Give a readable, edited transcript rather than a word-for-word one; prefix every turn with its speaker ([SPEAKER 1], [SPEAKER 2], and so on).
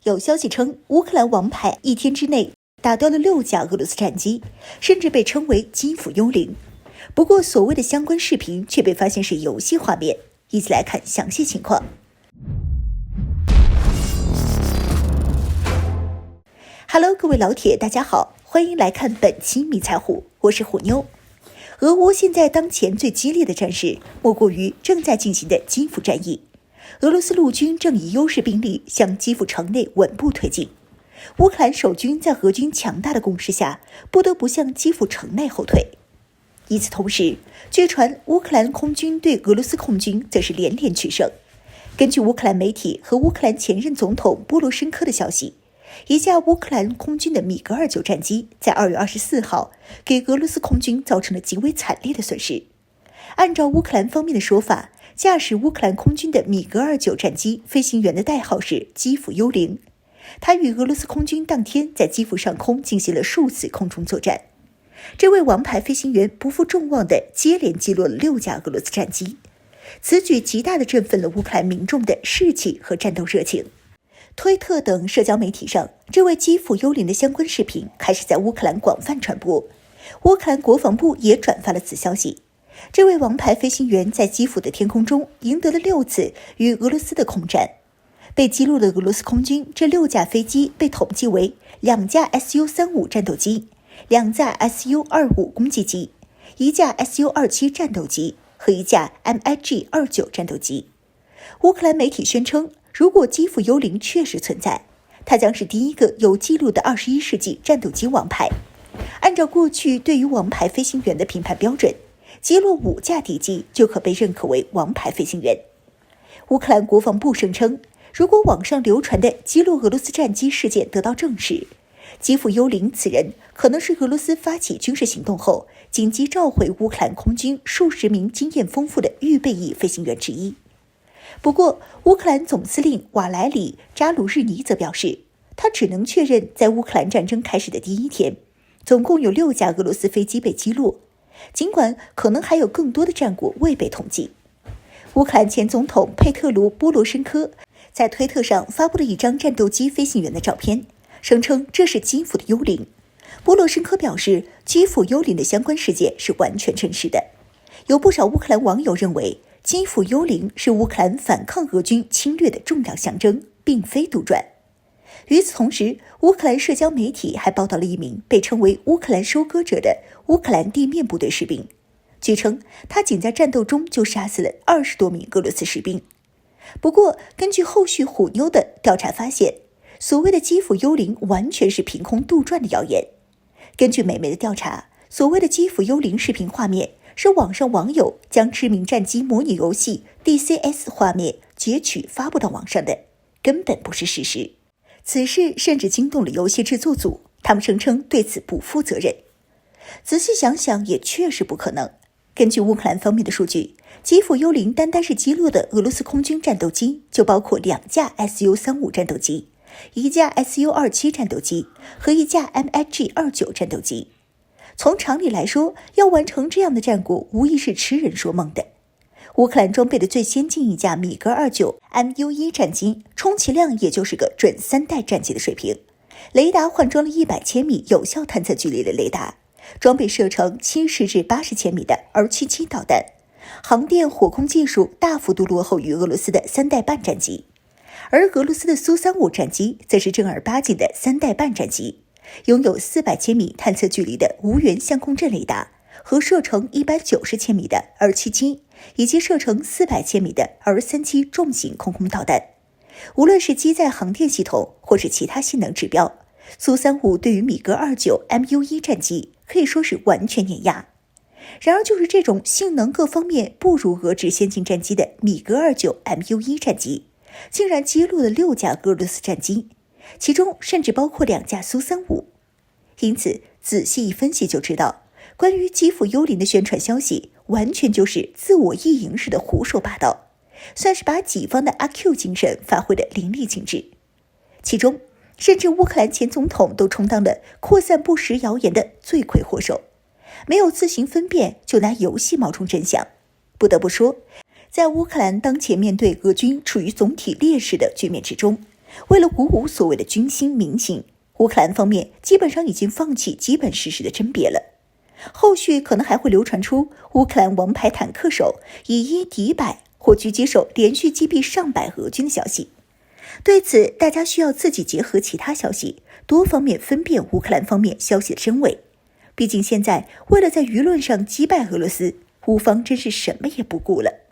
[SPEAKER 1] 有消息称，乌克兰王牌1天之内打掉了6架俄罗斯战机，甚至被称为基辅幽灵。不过，所谓的相关视频却被发现是游戏画面。一起来看详细情况。Hello， 各位老铁，大家好，欢迎来看本期迷彩虎，我是虎妞。俄乌现在当前最激烈的战事，莫过于正在进行的基辅战役。俄罗斯陆军正以优势兵力向基辅城内稳步推进，乌克兰守军在俄军强大的攻势下，不得不向基辅城内后退。与此同时，据传乌克兰空军对俄罗斯空军则是连连取胜。根据乌克兰媒体和乌克兰前任总统波罗申科的消息，一架乌克兰空军的米格29战机在2月24号给俄罗斯空军造成了极为惨烈的损失。按照乌克兰方面的说法，驾驶乌克兰空军的米格29战机飞行员的代号是基辅幽灵，他与俄罗斯空军当天在基辅上空进行了数次空中作战。这位王牌飞行员不负众望地接连击落了6架俄罗斯战机，此举极大地振奋了乌克兰民众的士气和战斗热情。推特等社交媒体上，这位基辅幽灵的相关视频开始在乌克兰广泛传播，乌克兰国防部也转发了此消息。这位王牌飞行员在基辅的天空中赢得了6次与俄罗斯的空战。被击落的俄罗斯空军这6架飞机被统计为2架 Su-35 战斗机、2架 Su-25 攻击机、1架 Su-27 战斗机和1架 MiG-29 战斗机。乌克兰媒体宣称，如果基辅幽灵确实存在，它将是第一个有记录的21世纪战斗机王牌。按照过去对于王牌飞行员的评判标准，击落5架敌机就可被认可为王牌飞行员。乌克兰国防部声称，如果网上流传的击落俄罗斯战机事件得到证实，基辅幽灵此人可能是俄罗斯发起军事行动后紧急召回乌克兰空军数十名经验丰富的预备役飞行员之一。不过，乌克兰总司令瓦莱里·扎卢日尼则表示，他只能确认在乌克兰战争开始的第一天，总共有6架俄罗斯飞机被击落，尽管可能还有更多的战果未被统计。乌克兰前总统佩特鲁·波罗申科在推特上发布了一张战斗机飞行员的照片，声称这是基辅的幽灵。波罗申科表示，基辅幽灵的相关事件是完全真实的。有不少乌克兰网友认为，基辅幽灵是乌克兰反抗俄军侵略的重要象征，并非杜撰。与此同时，乌克兰社交媒体还报道了一名被称为乌克兰收割者的乌克兰地面部队士兵，据称他仅在战斗中就杀死了20多名俄罗斯士兵。不过，根据后续虎妞的调查发现，所谓的基辅幽灵完全是凭空杜撰的谣言。根据美媒的调查，所谓的基辅幽灵视频画面是网上网友将知名战机模拟游戏 DCS 画面截取发布到网上的，根本不是事实。此事甚至惊动了游戏制作组，他们声称对此不负责任。仔细想想，也确实不可能。根据乌克兰方面的数据，基辅幽灵单单是击落的俄罗斯空军战斗机就包括2架 Su-35 战斗机、1架 Su-27 战斗机和1架 MiG-29 战斗机。从常理来说，要完成这样的战果，无疑是痴人说梦的。乌克兰装备的最先进一架米格29 MU-1 战机，充其量也就是个准3代战机的水平。雷达换装了100千米有效探测距离的雷达，装备射程70至80千米的 R77 导弹，航电火控技术大幅度落后于俄罗斯的3代半战机。而俄罗斯的苏35战机则是正儿八经的3代半战机，拥有400千米探测距离的无源相控阵雷达和射程190千米的 R77， 以及射程400千米的 R37 重型空空导弹。无论是机载航电系统或是其他性能指标，苏35对于米格29 MU-1 战机可以说是完全碾压。然而，就是这种性能各方面不如俄制先进战机的米格29 MU-1 战机，竟然击落了6架俄罗斯战机，其中甚至包括2架苏35。因此，仔细一分析就知道，关于基辅幽灵的宣传消息完全就是自我意淫式的胡说八道，算是把己方的阿 Q 精神发挥得淋漓尽致。其中，甚至乌克兰前总统都充当了扩散不实谣言的罪魁祸首，没有自行分辨就拿游戏冒充真相。不得不说，在乌克兰当前面对俄军处于总体劣势的局面之中，为了鼓舞所谓的军心民心，乌克兰方面基本上已经放弃基本事实的甄别了。后续可能还会流传出乌克兰王牌坦克手以一敌百或狙击手连续击毙上百俄军的消息。对此，大家需要自己结合其他消息，多方面分辨乌克兰方面消息的真伪。毕竟现在为了在舆论上击败俄罗斯，乌方真是什么也不顾了。